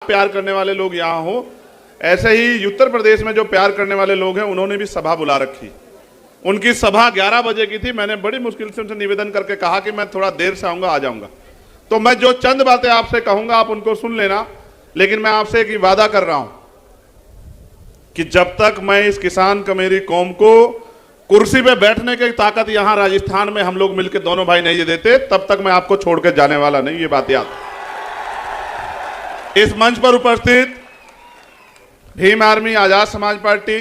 प्यार करने वाले लोग यहाँ हो, ऐसे ही उत्तर प्रदेश में जो प्यार करने वाले लोग हैं उन्होंने भी सभा बुला रखी। उनकी सभा 11 बजे की थी। मैंने बड़ी मुश्किल से उनसे निवेदन करके कहा कि मैं थोड़ा देर से आऊंगा, आ जाऊंगा। तो मैं जो चंद बातें आपसे कहूंगा आप उनको सुन लेना, लेकिन मैं आपसे एक वादा कर रहा हूं कि जब तक मैं इस किसान कमेरी कौम को कुर्सी पे बैठने की ताकत यहां राजस्थान में हम लोग मिलकर दोनों भाई नहीं देते, तब तक मैं आपको छोड़ के जाने वाला नहीं। ये बात याद। इस मंच पर उपस्थित भीम आर्मी, आजाद समाज पार्टी,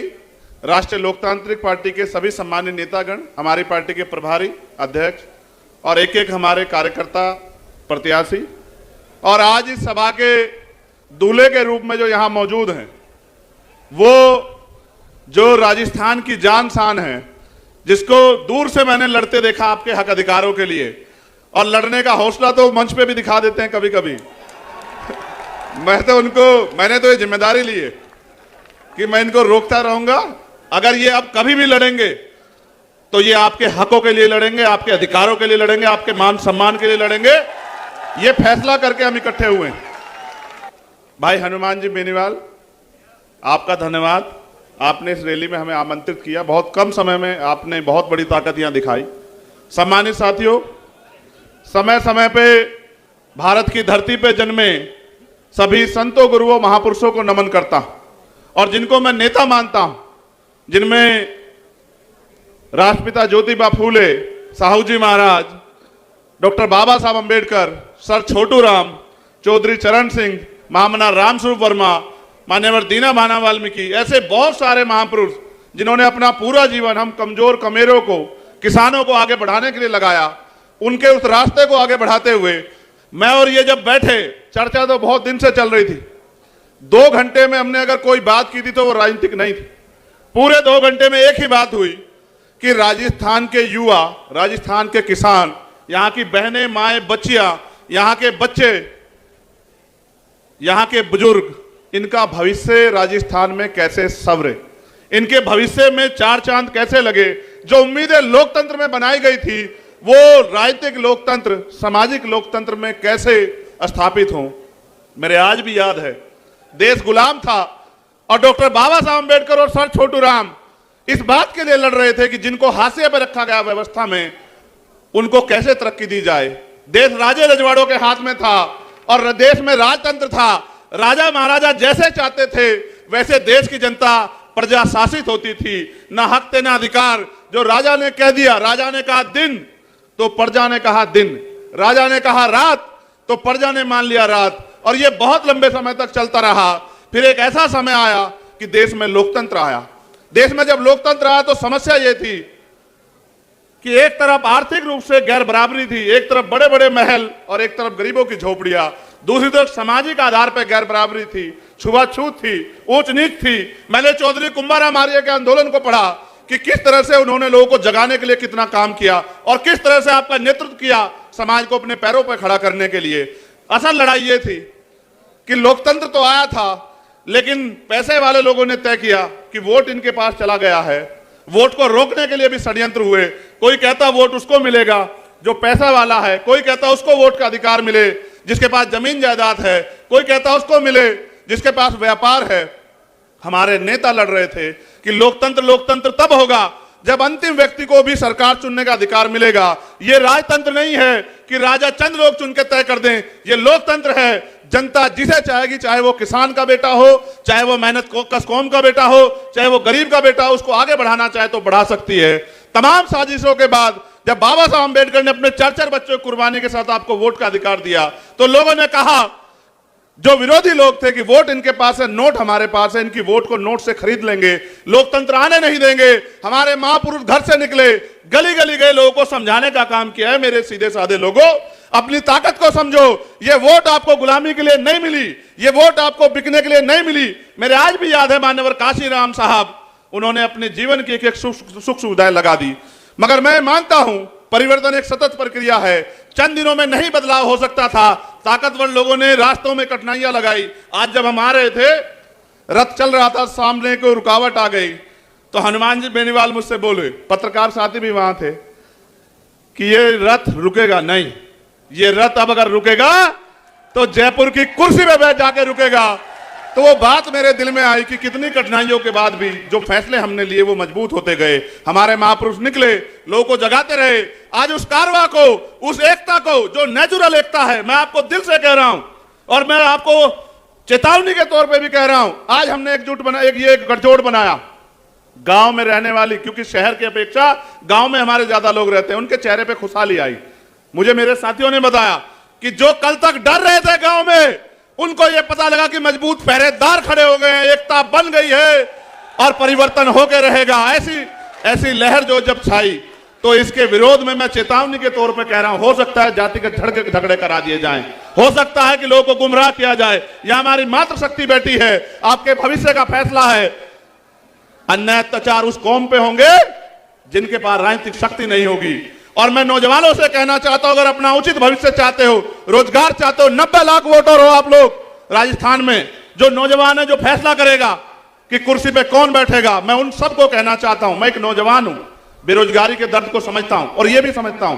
राष्ट्रीय लोकतांत्रिक पार्टी के सभी सम्मानित नेतागण, हमारी पार्टी के प्रभारी अध्यक्ष और एक एक हमारे कार्यकर्ता प्रत्याशी, और आज इस सभा के दूल्हे के रूप में जो यहां मौजूद हैं, वो जो राजस्थान की जान शान है, जिसको दूर से मैंने लड़ते देखा आपके हक अधिकारों के लिए, और लड़ने का हौसला तो मंच पे भी दिखा देते हैं कभी कभी। मैंने तो ये जिम्मेदारी ली है कि मैं इनको रोकता रहूंगा। अगर ये अब कभी भी लड़ेंगे तो ये आपके हकों के लिए लड़ेंगे, आपके अधिकारों के लिए लड़ेंगे, आपके मान सम्मान के लिए लड़ेंगे। ये फैसला करके हम इकट्ठे हुए हैं। भाई हनुमान जी बेनीवाल, आपका धन्यवाद। आपने इस रैली में हमें आमंत्रित किया। बहुत कम समय में आपने बहुत बड़ी ताकत यहां दिखाई। सम्मानित साथियों, समय समय पे भारत की धरती पे जन्मे सभी संतों, गुरुओं, महापुरुषों को नमन करता हूं, और जिनको मैं नेता मानता हूं, जिनमें राष्ट्रपिता ज्योतिबा फूले, साहू जी महाराज, डॉक्टर बाबा साहब अंबेडकर, सर छोटू राम, चौधरी चरण सिंह, महामना रामस्वरूप वर्मा, मान्यवर दीना भाना वाल्मीकि, ऐसे बहुत सारे महापुरुष जिन्होंने अपना पूरा जीवन हम कमजोर कमेरों को, किसानों को आगे बढ़ाने के लिए लगाया। उनके उस रास्ते को आगे बढ़ाते हुए मैं और ये जब बैठे, चर्चा तो बहुत दिन से चल रही थी। 2 घंटे में हमने अगर कोई बात की थी तो वो राजनीतिक नहीं थी। पूरे 2 घंटे में एक ही बात हुई कि राजस्थान के युवा, राजस्थान के किसान, यहाँ की बहनें, माएँ, बच्चियां, यहाँ के बच्चे, यहाँ के बुजुर्ग, इनका भविष्य राजस्थान में कैसे संवरे, इनके भविष्य में 4 चांद कैसे लगे। जो उम्मीदें लोकतंत्र में बनाई गई थी वो राजनीतिक लोकतंत्र, सामाजिक लोकतंत्र में कैसे स्थापित हों। मेरे आज भी याद है, देश गुलाम था और डॉक्टर बाबा साहब अंबेडकर और सर छोटू राम इस बात के लिए लड़ रहे थे कि जिनको हाशिए पर रखा गया व्यवस्था में, उनको कैसे तरक्की दी जाए। देश राजे रजवाड़ों के हाथ में था और देश में राजतंत्र था। राजा महाराजा जैसे चाहते थे वैसे देश की जनता प्रजा शासित होती थी। ना हक थे ना अधिकार। जो राजा ने कह दिया, राजा ने कहा दिन तो प्रजा ने कहा दिन, राजा ने कहा रात तो प्रजा ने मान लिया रात, और ये बहुत लंबे समय तक चलता रहा। फिर एक ऐसा समय आया कि देश में लोकतंत्र आया। देश में जब लोकतंत्र आया तो समस्या ये थी कि एक तरफ आर्थिक रूप से गैर बराबरी थी, एक तरफ बड़े बड़े महल और एक तरफ गरीबों की झोपड़ियां, दूसरी तरफ सामाजिक आधार पर गैर बराबरी थी, छुआछूत थी, ऊंच नीच थी। मैंने चौधरी कुंभाराम आर्य के आंदोलन को पढ़ा कि किस तरह से उन्होंने लोगों को जगाने के लिए कितना काम किया और किस तरह से आपका नेतृत्व किया समाज को अपने पैरों पर खड़ा करने के लिए। असल लड़ाई ये थी कि लोकतंत्र तो आया था, लेकिन पैसे वाले लोगों ने तय किया कि वोट इनके पास चला गया है। वोट को रोकने के लिए भी षड्यंत्र हुए। कोई कहता वोट उसको मिलेगा जो पैसा वाला है, कोई कहता उसको वोट का अधिकार मिले जिसके पास जमीन जायदाद है, कोई कहता उसको मिले जिसके पास व्यापार है। हमारे नेता लड़ रहे थे कि लोकतंत्र तब होगा जब अंतिम व्यक्ति को भी सरकार चुनने का अधिकार मिलेगा। ये राजतंत्र नहीं है कि राजा चंद लोग चुन के तय कर दें। ये लोकतंत्र है, जनता जिसे चाहेगी, चाहे वो किसान का बेटा हो, चाहे वो मेहनत कश कौम का बेटा हो, चाहे वो गरीब का बेटा हो, उसको आगे बढ़ाना चाहे तो बढ़ा सकती है। तमाम साजिशों के बाद जब बाबा साहब अम्बेडकर ने अपने 4 बच्चों की कुर्बानी के साथ आपको वोट का अधिकार दिया, तो लोगों ने कहा, जो विरोधी लोग थे, कि वोट इनके पास है, नोट हमारे पास है, इनकी वोट को नोट से खरीद लेंगे, लोकतंत्र आने नहीं देंगे। हमारे महापुरुष घर से निकले, गली गली गए, लोगों को समझाने का काम किया है। मेरे सीधे साधे लोगों, अपनी ताकत को समझो। ये वोट आपको गुलामी के लिए नहीं मिली, ये वोट आपको बिकने के लिए नहीं मिली। मेरे आज भी याद है मान्यवर काशीराम साहब, उन्होंने अपने जीवन की एक सुख सुविधाएं लगा दी। मगर मैं मानता हूं परिवर्तन एक सतत प्रक्रिया है। चंद दिनों में नहीं बदलाव हो सकता था। ताकतवर लोगों ने रास्तों में कठिनाइयां लगाई। आज जब हम आ रहे थे, रथ चल रहा था, सामने को रुकावट आ गई, तो हनुमान जी बेनीवाल मुझसे बोले, पत्रकार साथी भी वहां थे, कि ये रथ रुकेगा नहीं। ये रथ अब अगर रुकेगा तो जयपुर की कुर्सी पे बैठ जाके रुकेगा। तो वो बात मेरे दिल में आई कि कितनी कठिनाइयों के बाद भी जो फैसले हमने लिए वो मजबूत होते गए। हमारे महापुरुष निकले, लोगों को जगाते रहे। आज उस कारवां को, उस एकता को जो नेचुरल एकता है, मैं आपको दिल से कह रहा हूं और मैं आपको चेतावनी के तौर पे भी कह रहा हूं। आज हमने एकजुट बना, एक गठजोड़ बनाया। गांव में रहने वाली, क्योंकि शहर की अपेक्षा गांव में हमारे ज्यादा लोग रहते हैं, उनके चेहरे पे खुशहाली आई। मुझे मेरे साथियों ने बताया कि जो कल तक डर रहे थे गांव में, उनको यह पता लगा कि मजबूत पहरेदार खड़े हो गए हैं, एकता बन गई है और परिवर्तन होकर रहेगा। ऐसी लहर जो जब छाई, तो इसके विरोध में मैं चेतावनी के तौर पे कह रहा हूं, हो सकता है जातिगत झगड़े करा दिए जाएं, हो सकता है कि लोगों को गुमराह किया जाए। यह हमारी मातृशक्ति बैठी है, आपके भविष्य का फैसला है। अन्याय अत्याचार उस कौम पे होंगे जिनके पास राजनीतिक शक्ति नहीं होगी। और मैं नौजवानों से कहना चाहता हूं, अगर अपना उचित भविष्य चाहते हो, रोजगार चाहते हो, 90 लाख वोटर हो आप लोग राजस्थान में, जो नौजवान है, जो फैसला करेगा कि कुर्सी पे कौन बैठेगा, मैं उन सबको कहना चाहता हूं। मैं एक नौजवान हूं, बेरोजगारी के दर्द को समझता हूं और यह भी समझता हूं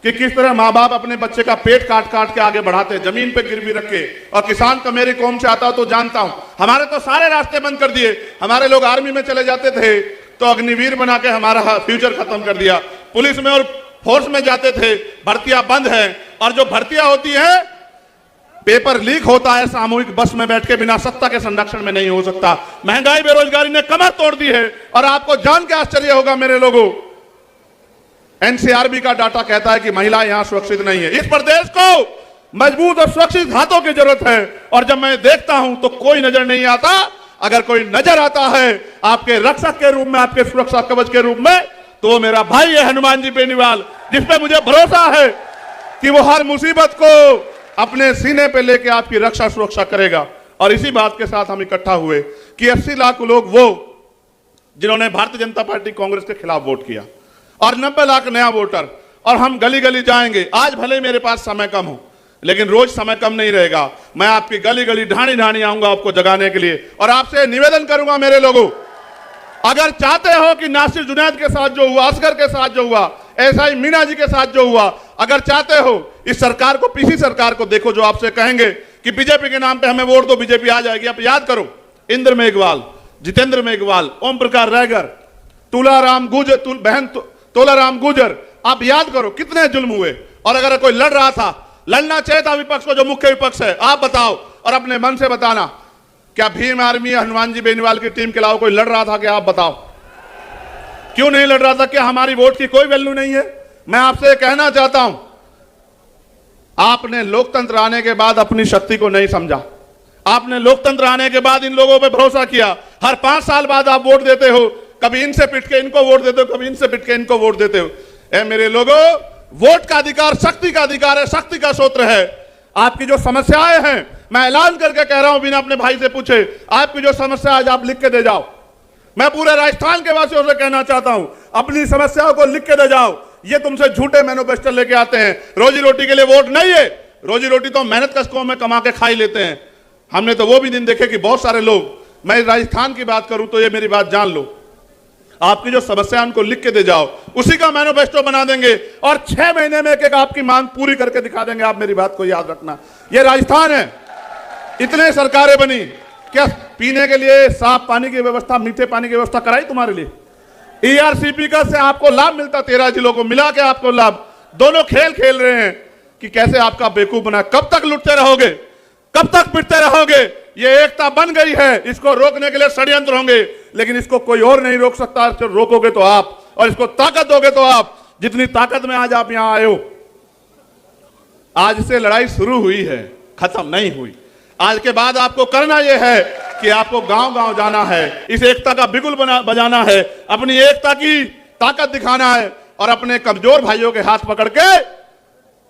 कि किस तरह माँ बाप अपने बच्चे का पेट काट काट के आगे बढ़ाते हैं, जमीन पे गिरवी रख के। और किसान का मेरी कौम से आता हो तो जानता हूं, हमारे तो सारे रास्ते बंद कर दिए। हमारे लोग आर्मी में चले जाते थे तो अग्निवीर बना के हमारा फ्यूचर खत्म कर दिया। पुलिस में और फोर्स में जाते थे, भर्तियां बंद है। और जो भर्तियां होती है, पेपर लीक होता है, सामूहिक बस में बैठ के बिना सत्ता के संरक्षण में नहीं हो सकता। महंगाई बेरोजगारी ने कमर तोड़ दी है। और आपको जान के आश्चर्य होगा मेरे लोगों, एनसीआरबी का डाटा कहता है कि महिलाएं यहां सुरक्षित नहीं है। इस प्रदेश को मजबूत और सुरक्षित हाथों की जरूरत है। और जब मैं देखता हूं तो कोई नजर नहीं आता। अगर कोई नजर आता है आपके रक्षक के रूप में, आपके सुरक्षा कवच के रूप में, तो वो मेरा भाई है हनुमान जी बेनीवाल, जिसपे मुझे भरोसा है कि वो हर मुसीबत को अपने सीने पे लेके आपकी रक्षा सुरक्षा करेगा। और इसी बात के साथ हम इकट्ठा हुए कि 80 लाख लोग वो जिन्होंने भारतीय जनता पार्टी कांग्रेस के खिलाफ वोट किया और 90 लाख नया वोटर। और हम गली गली जाएंगे। आज भले मेरे पास समय कम हो, लेकिन रोज समय कम नहीं रहेगा। मैं आपकी गली गली ढाणी ढाणी आऊंगा आपको जगाने के लिए। और आपसे निवेदन करूंगा मेरे लोगों, अगर चाहते हो कि नासिर जुनैद के साथ जो हुआ, असगर के साथ जो हुआ, ऐसा ही मीना जी के साथ जो हुआ, अगर चाहते हो इस सरकार को, पीसी सरकार को देखो, जो आपसे कहेंगे कि बीजेपी के नाम पे हमें वोट दो, बीजेपी आ जाएगी। आप याद करो, इंद्र मेघवाल, जितेंद्र मेघवाल, ओम प्रकाश रायगर, तुलाराम गुजर, बहन तोलाराम गुजर, आप याद करो कितने जुल्म हुए। और अगर कोई लड़ रहा था, लड़ना चाहिए था विपक्ष को, जो मुख्य विपक्ष है। आप बताओ और अपने मन से बताना, क्या भीम आर्मी या हनुमान जी बेनीवाल की टीम के अलावा कोई लड़ रहा था? क्या आप बताओ, क्यों नहीं लड़ रहा था? क्या हमारी वोट की कोई वैल्यू नहीं है? मैं आपसे कहना चाहता हूं, आपने लोकतंत्र आने के बाद अपनी शक्ति को नहीं समझा। आपने लोकतंत्र आने के बाद इन लोगों पे भरोसा किया। हर 5 साल बाद आप वोट देते हो, कभी इनसे पिट के इनको वोट देते हो, कभी इनसे पिट के इनको वोट देते हो। ए मेरे लोगों, वोट का अधिकार शक्ति का अधिकार है, शक्ति का सूत्र है। आपकी जो समस्याएं हैं, मैं ऐलान करके कह रहा हूं, बिना अपने भाई से पूछे, आपकी जो समस्या आज आप लिख के दे जाओ। मैं पूरे राजस्थान के वासियों से कहना चाहता हूं, अपनी समस्याओं को लिख के दे जाओ। ये तुमसे झूठे मैनिफेस्टो लेके आते हैं। रोजी रोटी के लिए वोट नहीं है, रोजी रोटी तो मेहनत कष्टों में कमा के खा ही लेते हैं। हमने तो वो भी दिन देखे कि बहुत सारे लोग, मैं राजस्थान की बात करूं तो ये मेरी बात जान लो, आपकी जो समस्या उनको लिख के दे जाओ, उसी का मैनिफेस्टो बना देंगे और 6 महीने में एक आपकी मांग पूरी करके दिखा देंगे। आप मेरी बात को याद रखना, ये राजस्थान है। इतने सरकारें बनी, क्या पीने के लिए साफ पानी की व्यवस्था, मीठे पानी की व्यवस्था कराई तुम्हारे लिए? ईआरसीपी का से आपको लाभ मिलता, 13 जिलों को मिला के आपको लाभ। दोनों खेल खेल रहे हैं कि कैसे आपका बेवकूफ बना। कब तक लुटते रहोगे, कब तक पिटते रहोगे? ये एकता बन गई है, इसको रोकने के लिए षड्यंत्र होंगे, लेकिन इसको कोई और नहीं रोक सकता। रोकोगे तो आप, और इसको ताकत दोगे तो आप। जितनी ताकत में आज आप यहां आए हो, आज से लड़ाई शुरू हुई है, खत्म नहीं हुई। आज के बाद आपको करना यह है कि आपको गांव गांव जाना है, इस एकता का बिगुल बजाना है, अपनी एकता की ताकत दिखाना है और अपने कमजोर भाइयों के हाथ पकड़ के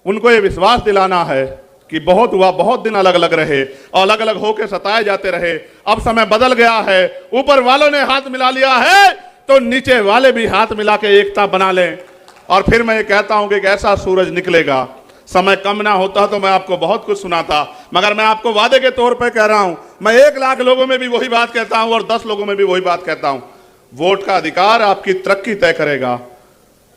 उनको ये विश्वास दिलाना है कि बहुत हुआ, बहुत दिन अलग अलग रहे और अलग अलग होकर सताए जाते रहे। अब समय बदल गया है, ऊपर वालों ने हाथ मिला लिया है तो नीचे वाले भी हाथ मिला के एकता बना लें। और फिर मैं ये कहता हूं कि एक ऐसा सूरज निकलेगा। समय कम ना होता तो मैं आपको बहुत कुछ सुनाता, मगर मैं आपको वादे के तौर पर कह रहा हूं, मैं 1 लाख लोगों में भी वही बात कहता हूं और 10 लोगों में भी वही बात कहता हूं। वोट का अधिकार आपकी तरक्की तय करेगा।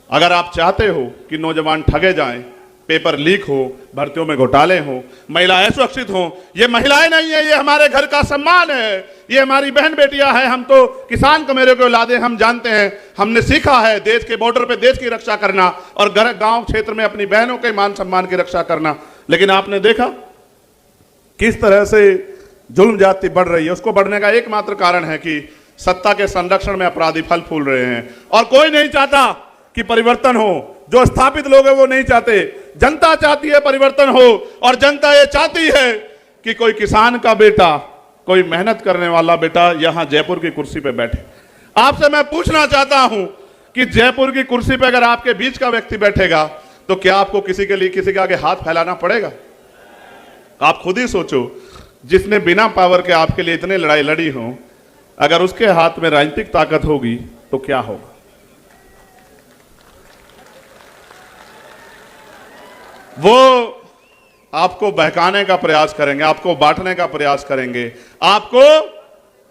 अगर आप चाहते हो कि नौजवान ठगे जाएं, पेपर लीक हो, भर्तियों में घोटाले हो, महिलाएं सुरक्षित हो। ये महिलाएं नहीं है, ये हमारे घर का सम्मान है, ये हमारी बहन बेटियां हैं। हम तो किसान कमेरे के औलादे, हम जानते हैं, हमने सीखा है देश के बॉर्डर पे देश की रक्षा करना और गांव क्षेत्र में अपनी बहनों के मान सम्मान की रक्षा करना। लेकिन आपने देखा किस तरह से जुल्म जाति बढ़ रही है। उसको बढ़ने का एकमात्र कारण है कि सत्ता के संरक्षण में अपराधी फल फूल रहे हैं और कोई नहीं चाहता कि परिवर्तन हो। जो स्थापित लोग हैं वो नहीं चाहते, जनता चाहती है परिवर्तन हो और जनता ये चाहती है कि कोई किसान का बेटा, कोई मेहनत करने वाला बेटा यहां जयपुर की कुर्सी पे बैठे। आपसे मैं पूछना चाहता हूं कि जयपुर की कुर्सी पे अगर आपके बीच का व्यक्ति बैठेगा तो क्या आपको किसी के लिए किसी के आगे हाथ फैलाना पड़ेगा? आप खुद ही सोचो, जिसने बिना पावर के आपके लिए इतने लड़ाई लड़ी हो, अगर उसके हाथ में राजनीतिक ताकत होगी तो क्या होगा? वो आपको बहकाने का प्रयास करेंगे, आपको बांटने का प्रयास करेंगे, आपको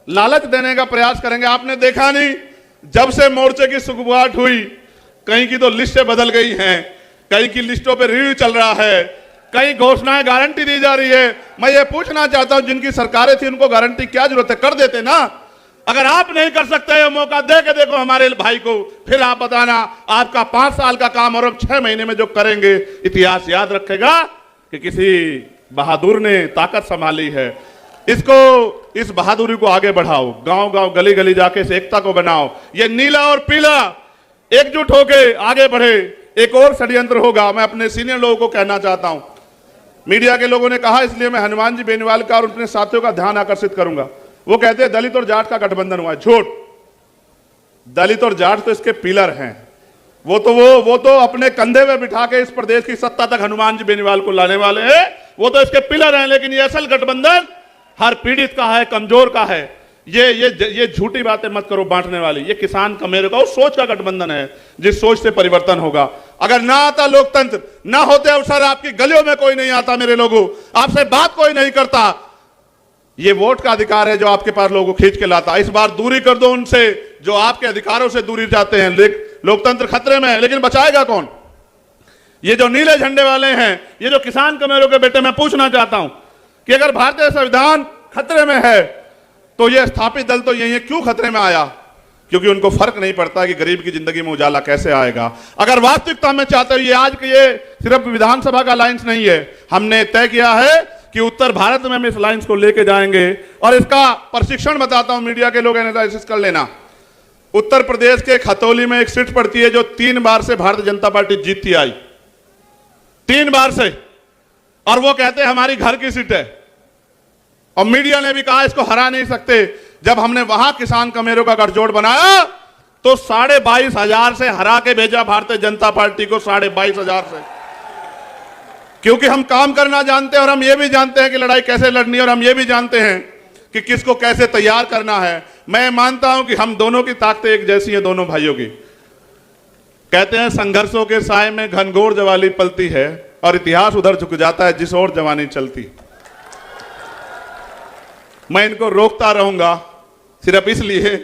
लालच देने का प्रयास करेंगे। आपने देखा नहीं, जब से मोर्चे की सुगबुगाहट हुई, कहीं की तो लिस्टें बदल गई हैं, कहीं की लिस्टों पे रिव्यू चल रहा है, कई घोषणाएं गारंटी दी जा रही है। मैं ये पूछना चाहता हूं, जिनकी सरकारें थी उनको गारंटी क्या जरूरत है? कर देते ना। अगर आप नहीं कर सकते, ये मौका दे के देखो हमारे भाई को, फिर आप बताना आपका 5 साल का काम और 6 महीने में जो करेंगे, इतिहास याद रखेगा कि किसी बहादुर ने ताकत संभाली है। इसको, इस बहादुरी को आगे बढ़ाओ, गांव गांव गली गली जाके इस एकता को बनाओ। ये नीला और पीला एकजुट होके आगे बढ़े। एक और षड्यंत्र होगा, मैं अपने सीनियर लोगों को कहना चाहता हूं। मीडिया के लोगों ने कहा, इसलिए मैं हनुमान जी बेनीवाल का और उनके साथियों का ध्यान आकर्षित करूंगा। वो कहते हैं दलित और जाट का गठबंधन हुआ है। झूठ। दलित और जाट तो इसके पिलर हैं। वो तो अपने कंधे में बिठा के इस प्रदेश की सत्ता तक हनुमान जी बेनीवाल को लाने वाले हैं। वो तो इसके पिलर हैं। लेकिन ये असल गठबंधन हर पीड़ित का है, कमजोर का है। ये झूठी बातें मत करो बांटने वाली। ये किसान कमेरे का, उस सोच का गठबंधन है जिस सोच से परिवर्तन होगा। अगर ना आता लोकतंत्र, ना होते अवसर, आपकी गलियों में कोई नहीं आता मेरे लोगों, आपसे बात कोई नहीं करता। ये वोट का अधिकार है जो आपके पास लोगों को खींच के लाता। इस बार दूरी कर दो उनसे जो आपके अधिकारों से दूरी जाते हैं। लोकतंत्र खतरे में है, लेकिन बचाएगा कौन? ये जो नीले झंडे वाले हैं, ये जो किसान कमेरों के बेटे, मैं पूछना चाहता हूं कि अगर भारतीय संविधान खतरे में है तो ये स्थापित दल तो यही क्यों खतरे में आया? क्योंकि उनको फर्क नहीं पड़ता कि गरीब की जिंदगी में उजाला कैसे आएगा। अगर वास्तविकता में चाहते हो, ये आज के ये सिर्फ विधानसभा का अलायंस नहीं है, हमने तय किया है कि उत्तर भारत में हम इस अलायंस को लेके जाएंगे। और इसका प्रशिक्षण बताता हूं, मीडिया के लोग एनालिसिस कर लेना। उत्तर प्रदेश के खतौली में एक सीट पड़ती है जो 3 बार से भारतीय जनता पार्टी जीतती आई, 3 बार से, और वो कहते हैं हमारी घर की सीट है। और मीडिया ने भी कहा इसको हरा नहीं सकते। जब हमने वहां किसान कमेरों का गठजोड़ बनाया तो 22,500 से हरा के भेजा भारतीय जनता पार्टी को, 22,500 से। क्योंकि हम काम करना जानते हैं और हम ये भी जानते हैं कि लड़ाई कैसे लड़नी है, और हम ये भी जानते हैं कि किसको कैसे तैयार करना है। मैं मानता हूं कि हम दोनों की ताकतें एक जैसी हैं, दोनों भाइयों की। कहते हैं संघर्षों के साए में घनघोर जवानी पलती है और इतिहास उधर झुक जाता है जिस ओर जवानी चलती। मैं इनको रोकता रहूंगा सिर्फ इसलिए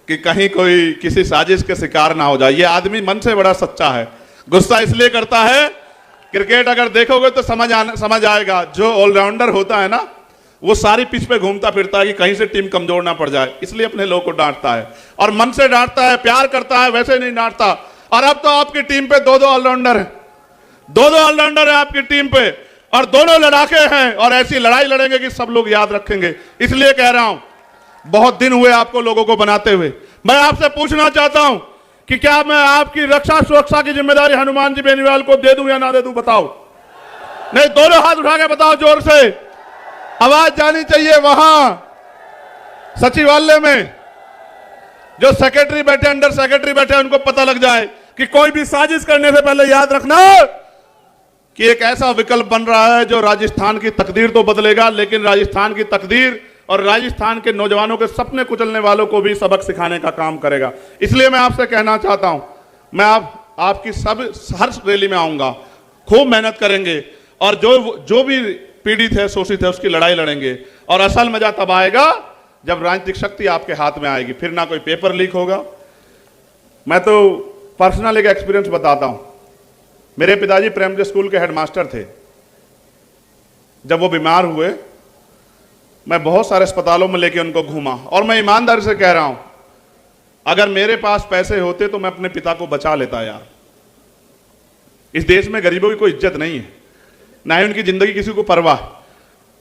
कि कहीं कोई किसी साजिश के शिकार ना हो जाए। ये आदमी मन से बड़ा सच्चा है। गुस्सा इसलिए करता है, क्रिकेट अगर देखोगे तो समझ आएगा, जो ऑलराउंडर होता है ना, वो सारी पिच पे घूमता फिरता है कि कहीं से टीम कमजोर ना पड़ जाए, इसलिए अपने लोग को डांटता है और मन से डांटता है, प्यार करता है, वैसे नहीं डांटता। और अब तो आपकी टीम पे 2-2 ऑलराउंडर है, 2-2 ऑलराउंडर है आपकी टीम पे, और दोनों लड़ाके हैं और ऐसी लड़ाई लड़ेंगे कि सब लोग याद रखेंगे। इसलिए कह रहा हूं, बहुत दिन हुए आपको लोगों को बनाते हुए। मैं आपसे पूछना चाहता हूं कि क्या मैं आपकी रक्षा सुरक्षा की जिम्मेदारी हनुमान जी बेनीवाल को दे दूं या ना दे दूं? बताओ। नहीं, दोनों हाथ उठा के बताओ, जोर से आवाज जानी चाहिए। वहां सचिवालय में जो सेक्रेटरी बैठे, अंडर सेक्रेटरी बैठे, उनको पता लग जाए कि कोई भी साजिश करने से पहले याद रखना कि एक ऐसा विकल्प बन रहा है जो राजस्थान की तकदीर तो बदलेगा, लेकिन राजस्थान की तकदीर और राजस्थान के नौजवानों के सपने कुचलने वालों को भी सबक सिखाने का काम करेगा। इसलिए मैं आपसे कहना चाहता हूं, मैं आपकी हर रैली में आऊंगा, खूब मेहनत करेंगे और जो भी पीड़ित है, शोषित है, उसकी लड़ाई लड़ेंगे। और असल मजा तब आएगा जब राजनीतिक शक्ति आपके हाथ में आएगी, फिर ना कोई पेपर लीक होगा। मैं तो पर्सनल एक एक्सपीरियंस बताता हूं। मेरे पिताजी प्राइमरी स्कूल के हेडमास्टर थे। जब वो बीमार हुए, मैं बहुत सारे अस्पतालों में लेके उनको घूमा, और मैं ईमानदारी से कह रहा हूं, अगर मेरे पास पैसे होते तो मैं अपने पिता को बचा लेता यार। इस देश में गरीबों की कोई इज्जत नहीं है, ना ही उनकी जिंदगी किसी को परवाह।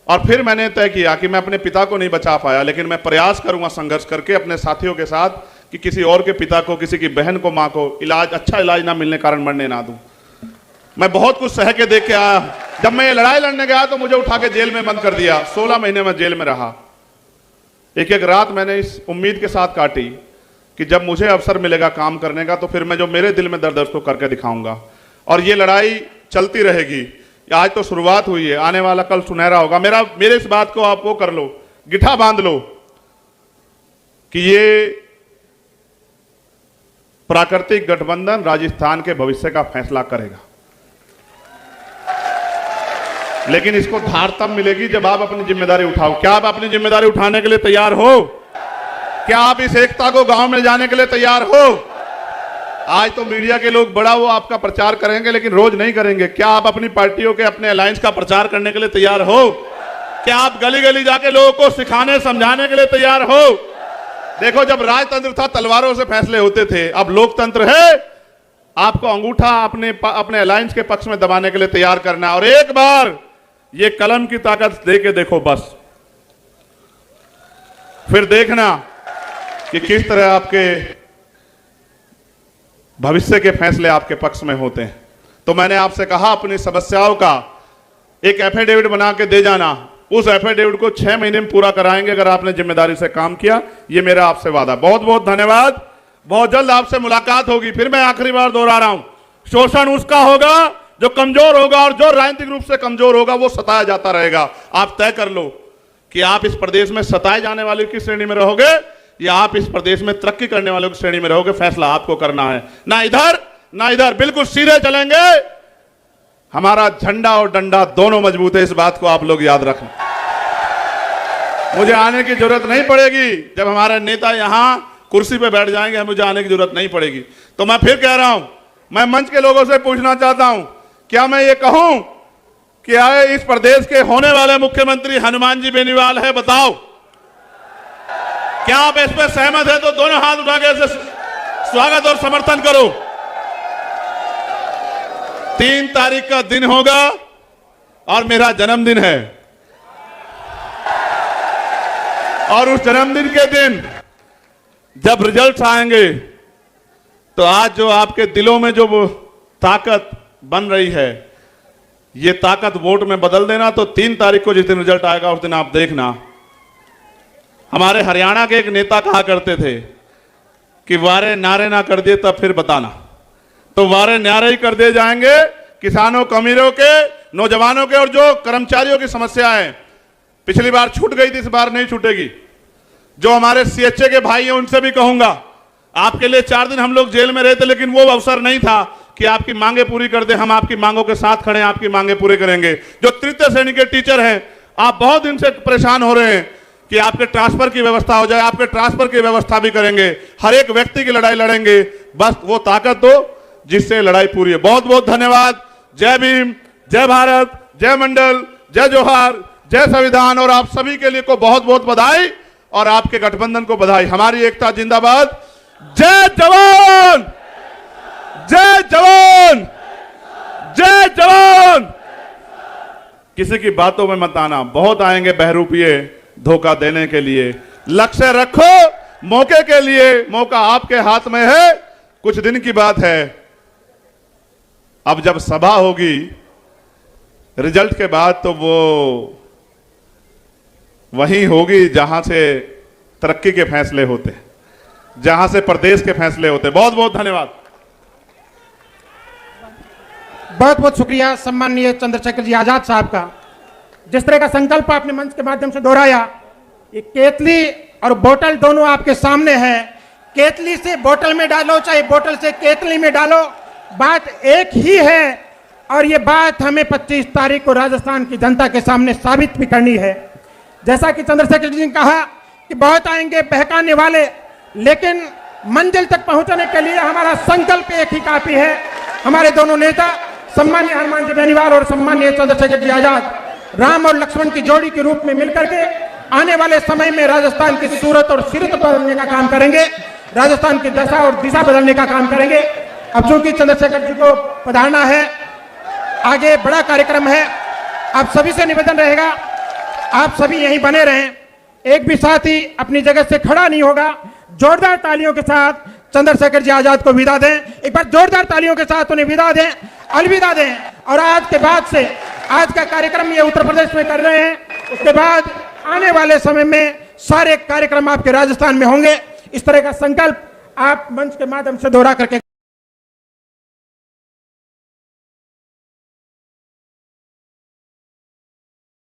और फिर मैंने तय किया कि मैं अपने पिता को नहीं बचा पाया, लेकिन मैं प्रयास करूंगा संघर्ष करके अपने साथियों के साथ कि किसी और के पिता को, किसी की बहन को, मां को अच्छा इलाज ना मिलने कारण मरने ना दूं। मैं बहुत कुछ सह के देख के आया। जब मैं ये लड़ाई लड़ने गया तो मुझे उठा के जेल में बंद कर दिया। 16 महीने में जेल में रहा। एक एक रात मैंने इस उम्मीद के साथ काटी कि जब मुझे अवसर मिलेगा काम करने का तो फिर मैं जो मेरे दिल में दर्द है उसको करके दिखाऊंगा। और ये लड़ाई चलती रहेगी। आज तो शुरुआत हुई है, आने वाला कल सुनहरा होगा। मेरे इस बात को आप वो कर लो, गिठा बांध लो कि ये प्राकृतिक गठबंधन राजस्थान के भविष्य का फैसला करेगा। लेकिन इसको धार तब मिलेगी जब आप अपनी जिम्मेदारी उठाओ। क्या आप अपनी जिम्मेदारी उठाने के लिए तैयार हो? क्या आप इस एकता को गांव में जाने के लिए तैयार हो? आज तो मीडिया के लोग बड़ा वो आपका प्रचार करेंगे, लेकिन रोज नहीं करेंगे। क्या आप अपनी पार्टियों के, अपने अलायंस का प्रचार करने के लिए तैयार हो? क्या आप गली गली जाके लोगों को सिखाने समझाने के लिए तैयार हो? देखो, जब राजतंत्र था तलवारों से फैसले होते थे, अब लोकतंत्र है। आपको अंगूठा अपने अलायंस के पक्ष में दबाने के लिए तैयार करना है। और एक बार ये कलम की ताकत दे के देखो बस, फिर देखना कि किस तरह आपके भविष्य के फैसले आपके पक्ष में होते हैं। तो मैंने आपसे कहा अपनी समस्याओं का एक एफिडेविट बना के दे जाना। उस एफिडेविट को 6 महीने में पूरा कराएंगे अगर आपने जिम्मेदारी से काम किया। ये मेरा आपसे वादा। बहुत बहुत धन्यवाद। बहुत जल्द आपसे मुलाकात होगी। फिर मैं आखिरी बार दोहरा रहा हूं, शोषण उसका होगा जो कमजोर होगा, और जो राजनीतिक रूप से कमजोर होगा वो सताया जाता रहेगा। आप तय कर लो कि आप इस प्रदेश में सताए जाने वाले की श्रेणी में रहोगे या आप इस प्रदेश में तरक्की करने वालों की श्रेणी में रहोगे। फैसला आपको करना है, ना इधर ना इधर, बिल्कुल सीधे चलेंगे। हमारा झंडा और डंडा दोनों मजबूत है, इस बात को आप लोग याद रखना। मुझे आने की जरूरत नहीं पड़ेगी। जब हमारे नेता यहां कुर्सी पे बैठ जाएंगे मुझे आने की जरूरत नहीं पड़ेगी। तो मैं फिर कह रहा हूं, मैं मंच के लोगों से पूछना चाहता हूं, क्या मैं ये कहूं कि आए इस प्रदेश के होने वाले मुख्यमंत्री हनुमान जी बेनीवाल है? बताओ, क्या आप इस पर सहमत है? तो दोनों हाथ उठा के इसे स्वागत और समर्थन करो। 3 तारीख का दिन होगा और मेरा जन्मदिन है, और उस जन्मदिन के दिन जब रिजल्ट्स आएंगे तो आज जो आपके दिलों में जो वो ताकत बन रही है, ये ताकत वोट में बदल देना। तो 3 तारीख को जिस दिन रिजल्ट आएगा उस दिन आप देखना। हमारे हरियाणा के एक नेता कहा करते थे कि वारे नारे ना कर दिए तब फिर बताना। तो वारे नारे ही कर दिए जाएंगे। किसानों, अमीरों के, नौजवानों के और जो कर्मचारियों की समस्या है, पिछली बार छूट गई थी, इस बार नहीं छूटेगी। जो हमारे सीएचए के भाई हैं उनसे भी कहूंगा, आपके लिए 4 दिन हम लोग जेल में रहे थे, लेकिन वो अवसर नहीं था कि आपकी मांगे पूरी कर दे। हम आपकी मांगों के साथ खड़े हैं, आपकी मांगे पूरी करेंगे। जो तृतीय श्रेणी के टीचर हैं, आप बहुत दिन से परेशान हो रहे हैं कि आपके ट्रांसफर की व्यवस्था हो जाए, आपके ट्रांसफर की व्यवस्था भी करेंगे। हर एक व्यक्ति की लड़ाई लड़ेंगे। बस वो ताकत दो जिससे लड़ाई पूरी है। बहुत बहुत धन्यवाद। जय भीम, जय भारत, जय मंडल, जय जोहार, जय संविधान। और आप सभी के लिए को बहुत बहुत बधाई और आपके गठबंधन को बधाई। हमारी एकता जिंदाबाद। जय जवान, जय जवान, जय जवान। किसी की बातों में मत आना। बहुत आएंगे बहरूपिये धोखा देने के लिए। लक्ष्य रखो मौके के लिए। मौका आपके हाथ में है। कुछ दिन की बात है। अब जब सभा होगी रिजल्ट के बाद, तो वो वहीं होगी जहां से तरक्की के फैसले होते हैं, जहां से प्रदेश के फैसले होते हैं। बहुत बहुत धन्यवाद। बहुत बहुत शुक्रिया सम्माननीय चंद्रशेखर जी आजाद साहब का। जिस तरह का संकल्प आपने मंच के माध्यम से दोहराया, ये केतली और बोतल दोनों आपके सामने है। केतली से बोतल में डालो, चाहे बोतल से केतली में डालो, बात एक ही है। और ये बात हमें 25 तारीख को राजस्थान की जनता के सामने साबित भी करनी है। जैसा कि चंद्रशेखर जी ने कहा कि बहुत आएंगे बहकाने वाले, लेकिन मंजिल तक पहुंचने के लिए हमारा संकल्प एक ही काफी है। हमारे दोनों नेता सम्मान्य हनुमान जी बेनीवाल और सम्मान्य चंद्रशेखर जी आजाद राम और लक्ष्मण की जोड़ी के रूप में मिलकर के आने वाले समय में राजस्थान की सूरत और सीरत बदलने का काम करेंगे, राजस्थान की दशा और दिशा बदलने का काम करेंगे। अब चूंकि चंद्रशेखर जी को पधारना है, आगे बड़ा कार्यक्रम है, आप सभी से निवेदन रहेगा आप सभी यहीं बने रहें। एक भी साथी अपनी जगह से खड़ा नहीं होगा। जोरदार तालियों के साथ चंद्रशेखर जी आजाद को विदा दें। एक बार जोरदार तालियों के साथ उन्हें विदा दें, अलविदा दें। और आज के बाद से आज का कार्यक्रम ये उत्तर प्रदेश में कर रहे हैं, उसके बाद आने वाले समय में सारे कार्यक्रम आपके राजस्थान में होंगे। इस तरह का संकल्प आप मंच के माध्यम से दोहरा करके